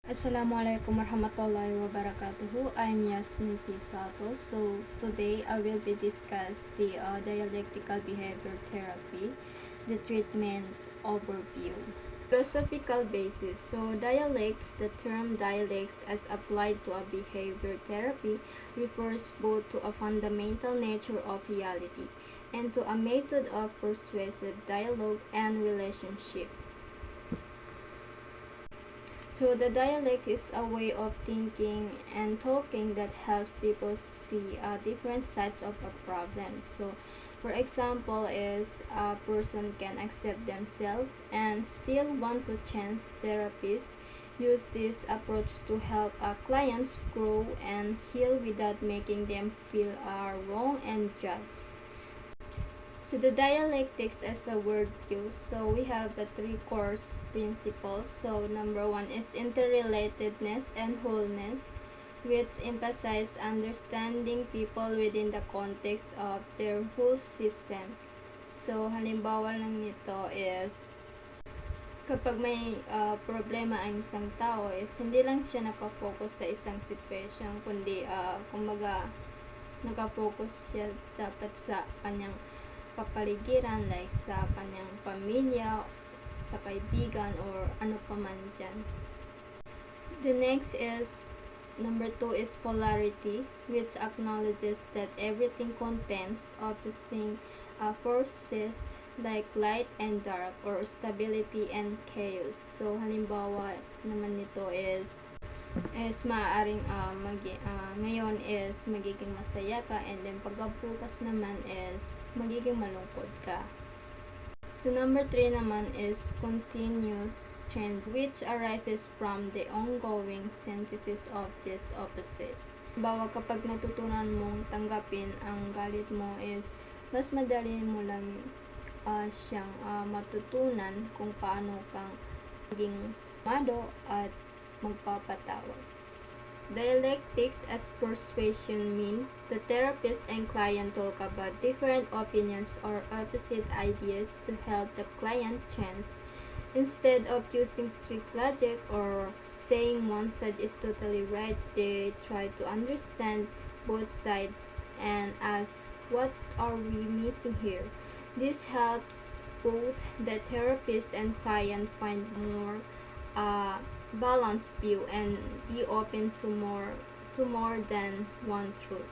Assalamualaikum warahmatullahi wabarakatuh. I'm Yasmin Pisato. So today I will be discuss the dialectical behavior therapy, the treatment overview. Philosophical basis. So dialects, the term dialects as applied to a behavior therapy refers both to a fundamental nature of reality and to a method of persuasive dialogue and relationship. So the dialect is a way of thinking and talking that helps people see different sides of a problem. So for example is a person can accept themselves and still want to change. Therapists use this approach to help clients grow and heal without making them feel wrong and judged. So the dialectics as a worldview. So we have the three core principles. So number one is interrelatedness and wholeness, which emphasize understanding people within the context of their whole system. So halimbawa lang nito is kapag may problema ang isang tao is hindi lang siya nakafocus sa isang situation, kundi kumbaga nakafocus siya dapat sa kanyang kapaligiran, like sa kanyang pamilya, sa kaibigan, or ano pa man dyan. The next is number 2 is polarity, which acknowledges that everything contains opposing forces like light and dark or stability and chaos. So halimbawa naman nito is maaaring ngayon is magiging masaya ka, and then pagkabukas naman is magiging malungkot ka. So number 3 naman is continuous change, which arises from the ongoing synthesis of this opposite. Halimbawa kapag natutunan mong tanggapin ang galit mo is mas madali mo lang siyang matutunan kung paano kang maging mado at magpapatawad. Dialectics as persuasion means the therapist and client talk about different opinions or opposite ideas to help the client change. Instead of using strict logic or saying one side is totally right, they try to understand both sides and ask, what are we missing here? This helps both the therapist and client find more balanced view and be open to more than one truth.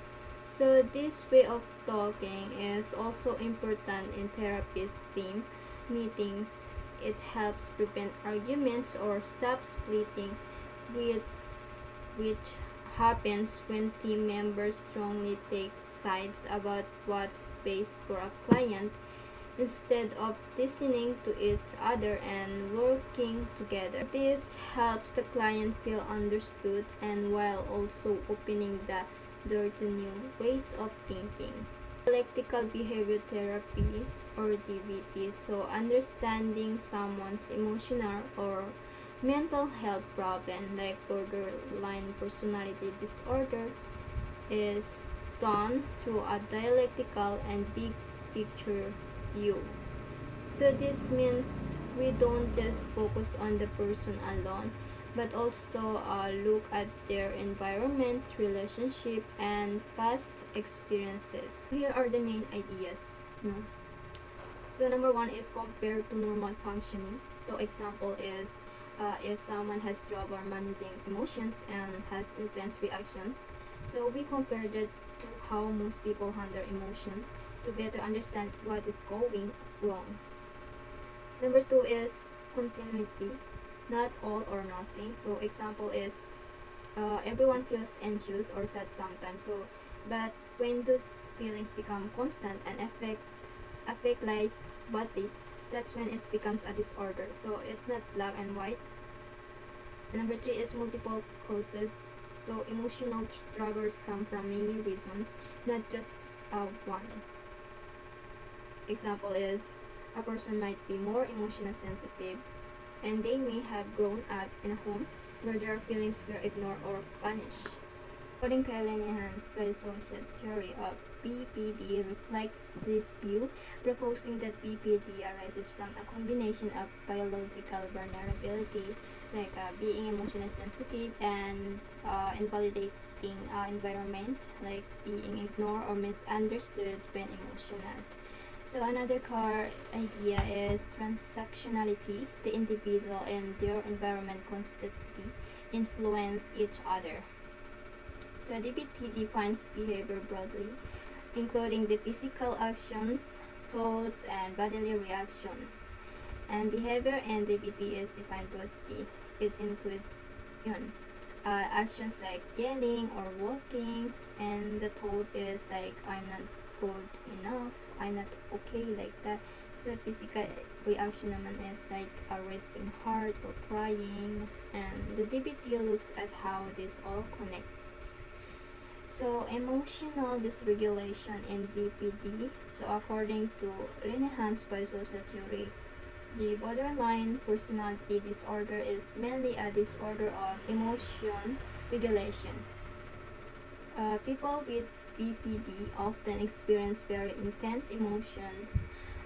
So this way of talking is also important in therapist team meetings. It helps prevent arguments or stop splitting, which happens when team members strongly take sides about what's best for a client instead of listening to each other and working together. This helps the client feel understood and while also opening the door to new ways of thinking. Dialectical behavior therapy or DBT. So understanding someone's emotional or mental health problem like borderline personality disorder is done through a dialectical and big picture view. So this means we don't just focus on the person alone, but also look at their environment, relationship, and past experiences. Here are the main ideas. So number 1 is compared to normal functioning. So example is if someone has trouble managing emotions and has intense reactions, so we compared it to how most people handle emotions to better understand what is going wrong. Number 2 is continuity, not all or nothing. So example is everyone feels anxious or sad sometimes. So but when those feelings become constant and affect life badly, that's when it becomes a disorder. So it's not black and white. And number 3 is multiple causes. So emotional struggles come from many reasons, not just one. Example is a person might be more emotionally sensitive and they may have grown up in a home where their feelings were ignored or punished. According to Lenihan's psychosocial theory of BPD reflects this view, proposing that BPD arises from a combination of biological vulnerability, like being emotionally sensitive and invalidating environment, like being ignored or misunderstood when emotional. So another core idea is transactionality. The individual and their environment constantly influence each other. So DBT defines behavior broadly, including the physical actions, thoughts, and bodily reactions. And behavior in DBT is defined broadly. It includes yun, actions like yelling or walking, and the thought is like I'm not good enough, I'm not okay, like that. So physical reaction naman is like a racing heart or crying, and the DBT looks at how this all connects. So emotional dysregulation in BPD. So according to Linehan's biosocial theory, the borderline personality disorder is mainly a disorder of emotion regulation. People with BPD often experience very intense emotions,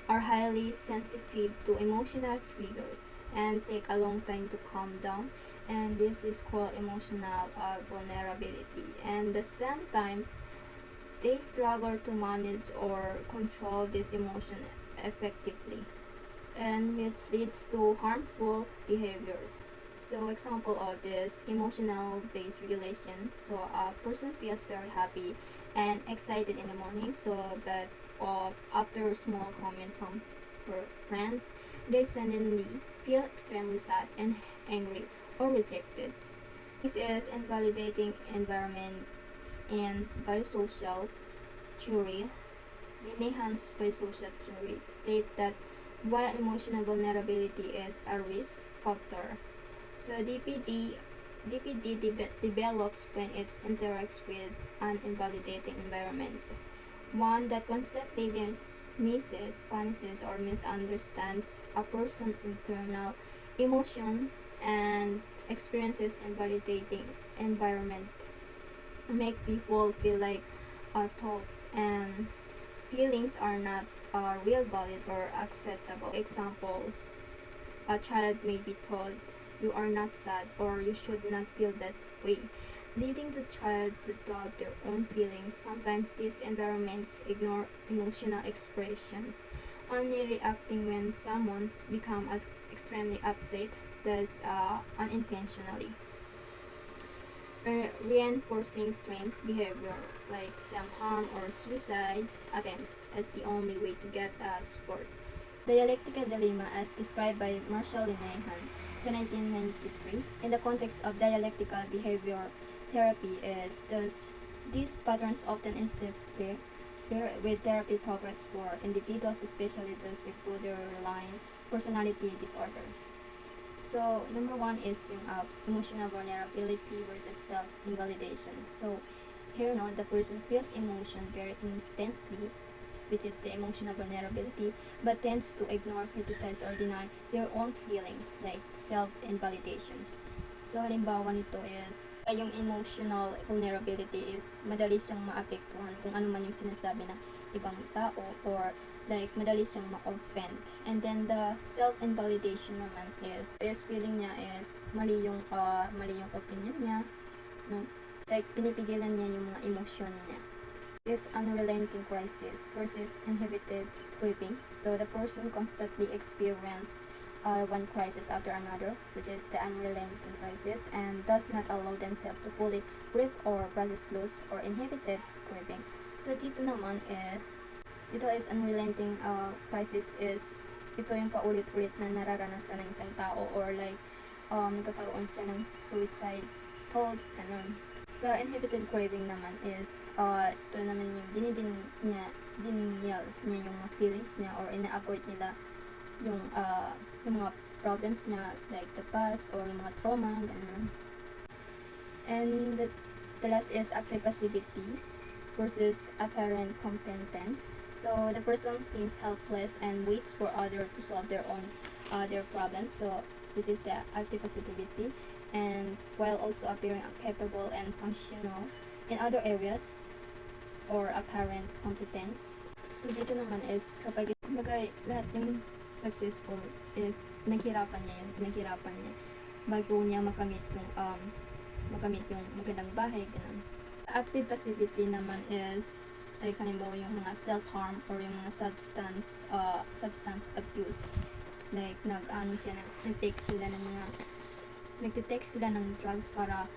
are highly sensitive to emotional triggers, and take a long time to calm down. And this is called emotional vulnerability. And at the same time, they struggle to manage or control this emotion effectively, and which leads to harmful behaviors. So example of this emotional based regulation. So a person feels very happy and excited in the morning, so that after a small comment from her friends, they suddenly feel extremely sad and angry or rejected. This is invalidating environments in biosocial theory. Linehan's biosocial theory state that while emotional vulnerability is a risk factor, so DPD develops when it interacts with an invalidating environment, one that constantly dismisses, punishes, or misunderstands a person's internal emotion, and experiences invalidating environment make people feel like our thoughts and feelings are not real valid or acceptable. Example, a child may be told, "You are not sad," or "You should not feel that way," leading the child to doubt their own feelings. Sometimes these environments ignore emotional expressions, only reacting when someone becomes extremely upset, thus unintentionally reinforcing strange behavior like self-harm or suicide attempts as the only way to get support. Dialectical dilemma as described by Marshall Linehan in 1993 in the context of dialectical behavior therapy is thus these patterns often interfere with therapy progress for individuals, especially those with borderline personality disorder. So number one is yung emotional vulnerability versus self-invalidation. So here no, the person feels emotion very intensely, which is the emotional vulnerability, but tends to ignore, criticize, or deny their own feelings, like self-invalidation. So halimbawa nito is yung emotional vulnerability is madali siyang maapektuhan kung ano man yung sinasabi ng ibang tao, or like madali siyang ma-offend. And then the self-invalidation naman is feeling niya is mali yung opinion niya, no? Like pinipigilan niya yung mga emosyon niya. Is unrelenting crisis versus inhibited grieving. So the person constantly experience one crisis after another, which is the unrelenting crisis, and does not allow themselves to fully grieve or process loss or inhibited grieving. So dito is unrelenting crisis is ito yung paulit-ulit na nararanasan ng isang tao, or like nagkakaroon siya ng suicide thoughts, ganun. Sa inhibited craving naman is ito naman yung denial niya yung mga feelings niya, or ina-avoid nila yung mga problems niya, like the past or yung mga trauma, ganun. And the last is active passivity versus apparent competence. So the person seems helpless and waits for others to solve their problems. So which is the active passivity, and while also appearing capable and functional in other areas or apparent competence. So dito naman is kapag lahat yung successful is pinaghirapan niya bago niya makamit yung magandang bahay, ganun. Active passivity naman is like halimbawa yung mga self-harm or yung mga substance abuse. Like nagte-take sila ng drugs para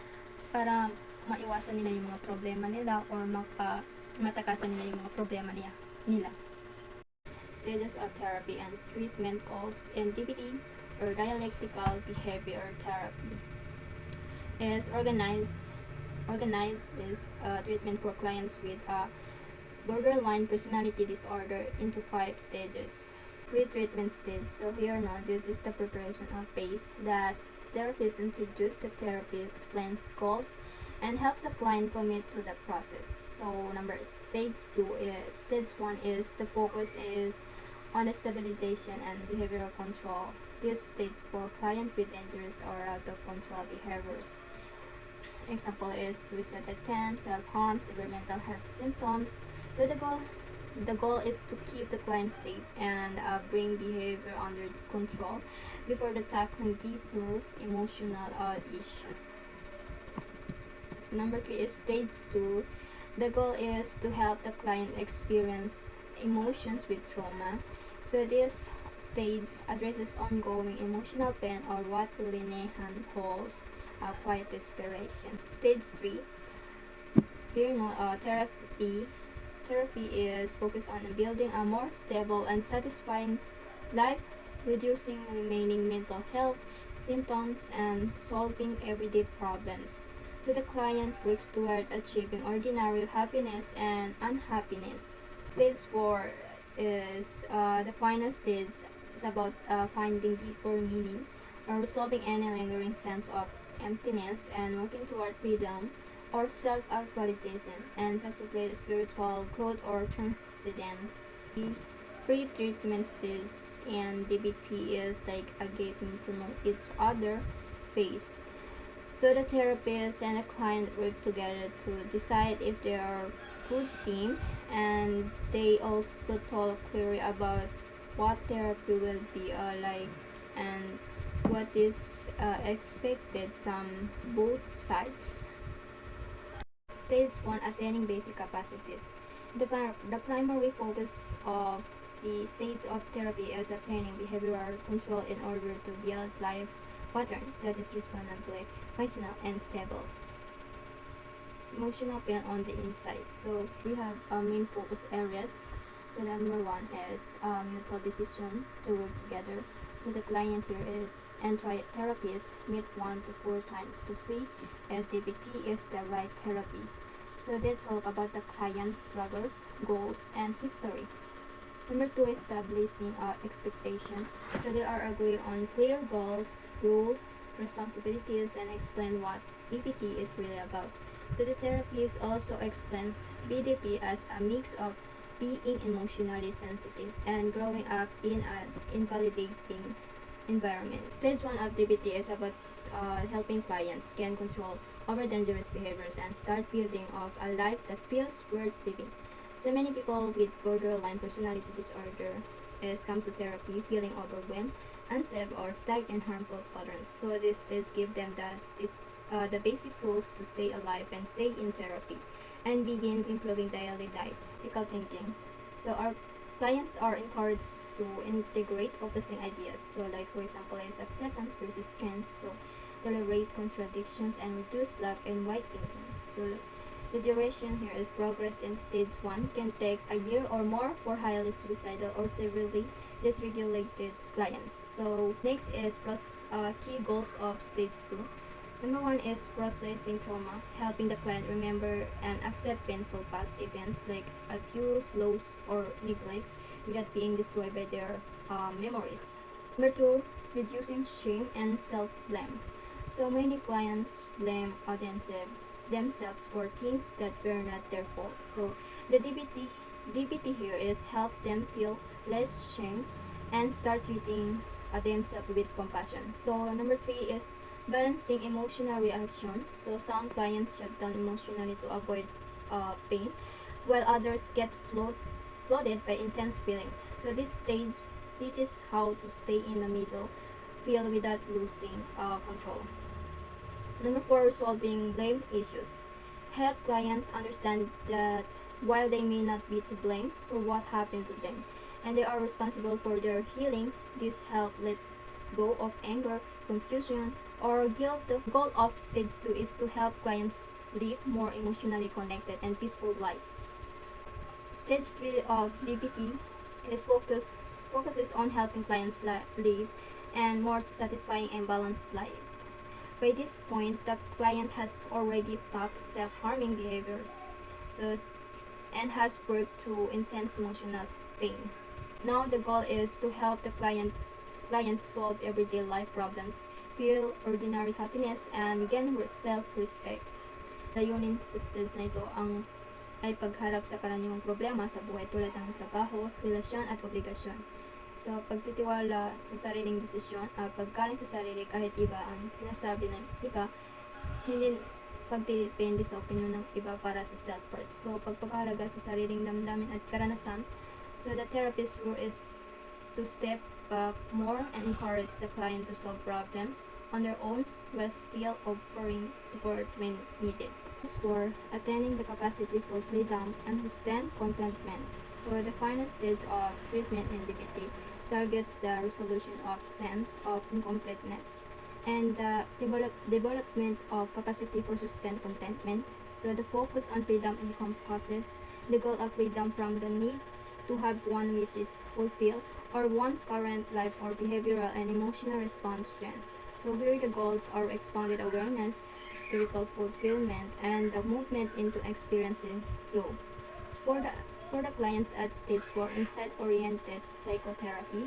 maiwasan nila yung mga problema nila or matakasan nila yung mga problema nila. Stages of therapy and treatment goals in DBT or dialectical behavior therapy is organized is treatment for clients with a borderline personality disorder into 5 stages. Pre-treatment stage. So here now, this is the preparation of phase. The therapist introduces the therapy, explains goals, and helps the client commit to the process. So stage 1 is the focus is on the stabilization and behavioral control. This stage for client with dangerous or out of control behaviors. Example is suicide attempts, self-harm, severe mental health symptoms. So the goal is to keep the client safe and bring behavior under control before the tackling deeper emotional issues. Number 3 is stage 2. The goal is to help the client experience emotions with trauma. So this stage addresses ongoing emotional pain or what Linehan calls quiet desperation. Stage 3. Here therapy is focused on building a more stable and satisfying life, reducing remaining mental health symptoms and solving everyday problems. So the client works toward achieving ordinary happiness and unhappiness. Stage 4 is the final stage. Is about finding deeper meaning or resolving any lingering sense of emptiness and working toward freedom or self-actualization and possibly spiritual growth or transcendence. The pre-treatment stage in DBT is like a getting to know each other phase. So the therapist and the client work together to decide if they are a good team, and they also talk clearly about what therapy will be like and what is expected from both sides. Stage 1 attaining basic capacities. The primary focus of the stage of therapy is attaining behavioral control in order to build life pattern that is reasonably functional and stable. Emotional pain on the inside. So we have main focus areas. So number 1 is mutual decision to work together. So the client here is and therapist meet 1 to 4 times to see if DBT is the right therapy. So they talk about the client's struggles, goals, and history. Number 2 is establishing expectation. So they are agree on clear goals, rules, responsibilities, and explain what DBT is really about. So the therapist also explains BDP as a mix of being emotionally sensitive and growing up in an invalidating environment. Stage 1 of DBT is about helping clients gain control over dangerous behaviors and start building of a life that feels worth living. So many people with borderline personality disorder is come to therapy feeling overwhelmed, unsafe, or stuck in harmful patterns. So this stage give them the basic tools to stay alive and stay in therapy and begin improving daily life, critical thinking. So our clients are encouraged to integrate opposing ideas. So like for example is acceptance versus trends. So tolerate contradictions and reduce black and white thinking. So the duration here is progress in stage 1 can take a year or more for highly suicidal or severely dysregulated clients. So next is key goals of stage 2. Number 1 is processing trauma, helping the client remember and accept painful past events like abuse, loss, or neglect without being destroyed by their memories. Number 2, reducing shame and self-blame. So many clients blame themselves for things that were not their fault. So the DBT here is helps them feel less shame and start treating themselves with compassion. So number 3 is balancing emotional reaction. So some clients shut down emotionally to avoid pain, while others get flooded by intense feelings. So this stage teaches how to stay in the middle, feel without losing control. Number 4, solving blame issues. Help clients understand that while they may not be to blame for what happened to them, and they are responsible for their healing, this help let go of anger, confusion, or guilt. The goal of stage 2 is to help clients live more emotionally connected and peaceful lives. Stage 3 of DBT is focuses on helping clients live and more satisfying and balanced life. By this point, the client has already stopped self-harming behaviors, so and has worked through intense emotional pain. Now the goal is to help the client solve everyday life problems, feel ordinary happiness, and gain self-respect. Layunin sa stage na ito ay pagharap sa karaniwang problema sa buhay tulad ng trabaho, relasyon at obligasyon. So, pagtitiwala sa sariling desisyon, paggaling sa sarili kahit iba ang sinasabi ng iba, hindi pagdidepende sa opinyon ng iba para sa self-worth. So, pagpapahalaga sa sariling damdamin at karanasan. So, the therapist's role is to step back more and encourage the client to solve problems on their own while still offering support when needed. As for attaining the capacity for freedom and sustained contentment. So, the final stage of treatment in DBT targets the resolution of sense of incompleteness and the development of capacity for sustained contentment. So the focus on freedom encompasses the goal of freedom from the need to have one wishes fulfilled or one's current life or behavioral and emotional response trends. So here the goals are expanded awareness, spiritual fulfillment, and the movement into experiencing flow. For the for the clients at stage 4, insight-oriented psychotherapy,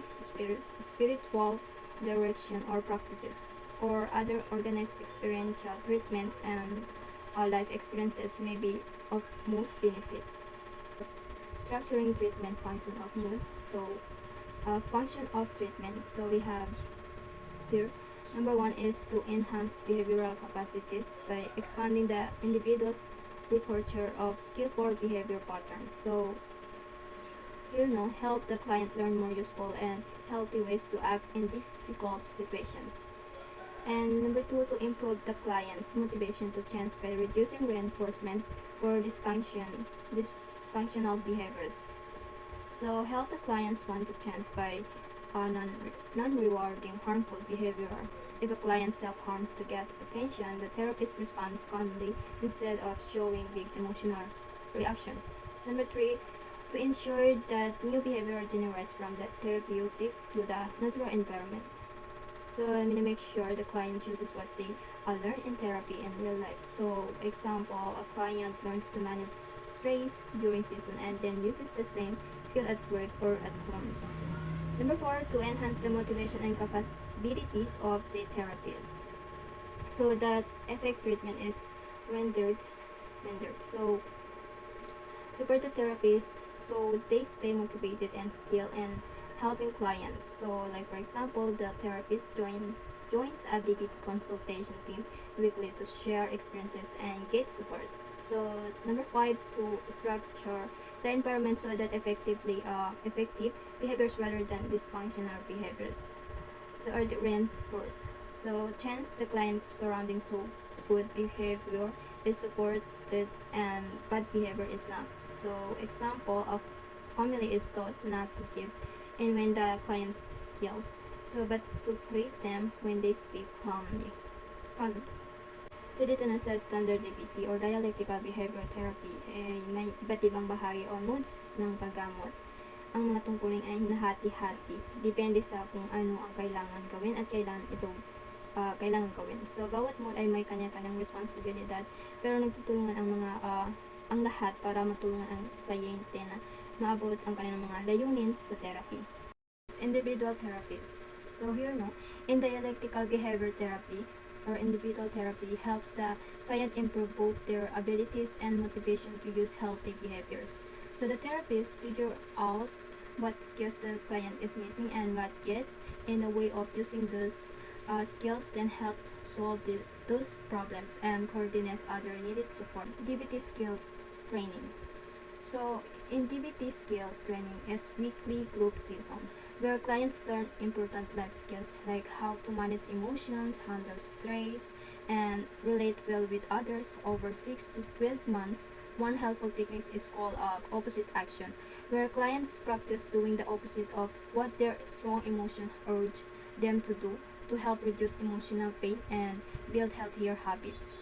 spiritual direction or practices, or other organized experiential treatments and life experiences may be of most benefit. Structuring treatment function of moods. So, function of treatment. So we have here. Number 1 is to enhance behavioral capacities by expanding the individual's repertoire of skillful behavior patterns. So, help the client learn more useful and healthy ways to act in difficult situations. And number 2, to improve the client's motivation to change by reducing reinforcement for dysfunctional behaviors. So, help the clients want to change by non-rewarding harmful behavior. If a client self-harms to get attention, the therapist responds calmly instead of showing big emotional reactions. Number 3, to ensure that new behavior generates from the therapeutic to the natural environment. So I'm gonna make sure the client uses what they learn in therapy in real life. So example, a client learns to manage stress during season and then uses the same skill at work or at home. Number 4, to enhance the motivation and capabilities of the therapist. So that effect treatment is rendered. So support the therapist so they stay motivated and skilled in helping clients. So like for example, the therapist joins a DBT consultation team weekly to share experiences and get support. So number 5, to structure the environment so that effective behaviors rather than dysfunctional behaviors so are reinforced. So change the client surrounding so good behavior is supported and bad behavior is not. So example, a family is taught not to give in when the client yells, so but to praise them when they speak calmly. So dito na sa standard DBT or dialectical behavior therapy, may iba't ibang bahagi o modes ng paggamot. Ang mga tungkulin ay nahati-hati. Depende sa kung ano ang kailangan gawin at kailan ito kailangan gawin. So bawat mode ay may kanya-kanyang responsibilidad, pero nagtutulungan ang lahat para matulungan ang kliyente na maabot ang kanilang mga layunin sa therapy. Individual therapies. So here in dialectical behavior therapy, or individual therapy helps the client improve both their abilities and motivation to use healthy behaviors. So the therapist figure out what skills the client is missing and what gets in the way of using those skills, then helps solve those problems and coordinates other needed support. DBT skills training. So in DBT skills training is weekly group session where clients learn important life skills like how to manage emotions, handle stress, and relate well with others over 6 to 12 months. One helpful technique is called opposite action, where clients practice doing the opposite of what their strong emotion urge them to do to help reduce emotional pain and build healthier habits.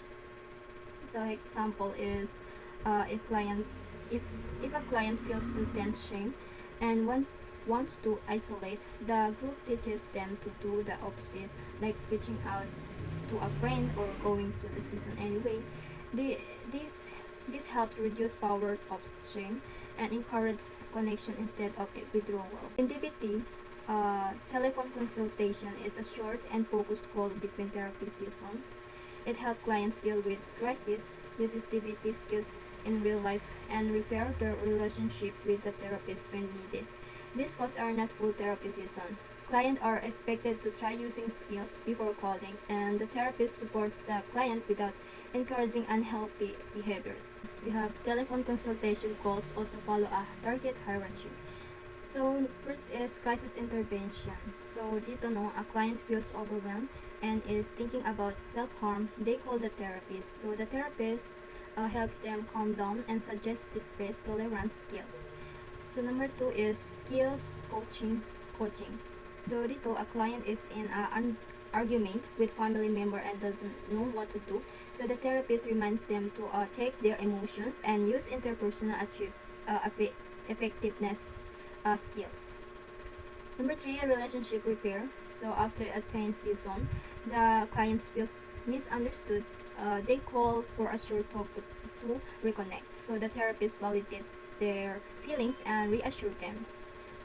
So example is if client if if a client feels intense shame and wants to isolate, the group teaches them to do the opposite, like reaching out to a friend or going to the season anyway. The, this this helps reduce power of shame and encourage connection instead of a withdrawal. In DBT, telephone consultation is a short and focused call between therapy sessions. It helps clients deal with crisis, uses DBT skills in real life, and repair their relationship with the therapist when needed. These calls are not full therapy session. Clients are expected to try using skills before calling, and the therapist supports the client without encouraging unhealthy behaviors. We have telephone consultation calls also follow a target hierarchy. So first is crisis intervention. So dito no, a client feels overwhelmed and is thinking about self-harm. They call the therapist. So the therapist helps them calm down and suggests distress tolerance skills. So number two is skills coaching. So dito a client is in an argument with family member and doesn't know what to do. So the therapist reminds them to check their emotions and use interpersonal effectiveness skills. Number three, relationship repair. So after a tense season, the client feels misunderstood. They call for a short talk to reconnect. So the therapist validates their feelings and reassure them.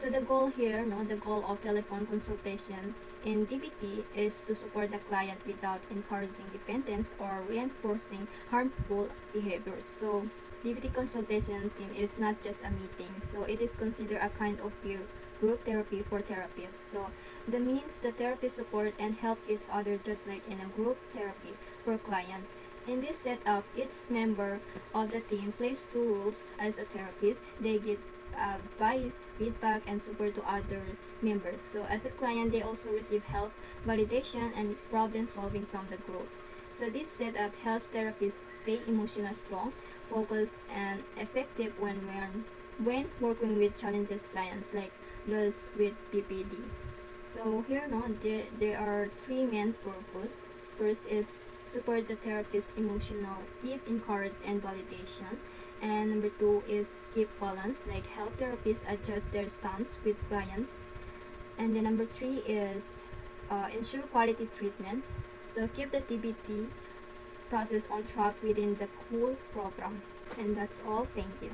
So the goal here, no, the goal of telephone consultation in DBT is to support the client without encouraging dependence or reinforcing harmful behaviors. So DBT consultation team is not just a meeting, so it is considered a kind of group therapy for therapists. So the means the therapists support and help each other just like in a group therapy for clients. In this setup, each member of the team plays two roles as a therapist. They give advice, feedback, and support to other members. So as a client, they also receive help, validation, and problem solving from the group. So this setup helps therapists stay emotionally strong, focused, and effective when working with challenges clients like those with BPD. So here no, there are three main purposes. First is support the therapist's emotional, give encourage and validation. And number two is keep balance, like help therapists adjust their stance with clients. And then number three is ensure quality treatment. So keep the TBT process on track within the cool program. And that's all. Thank you.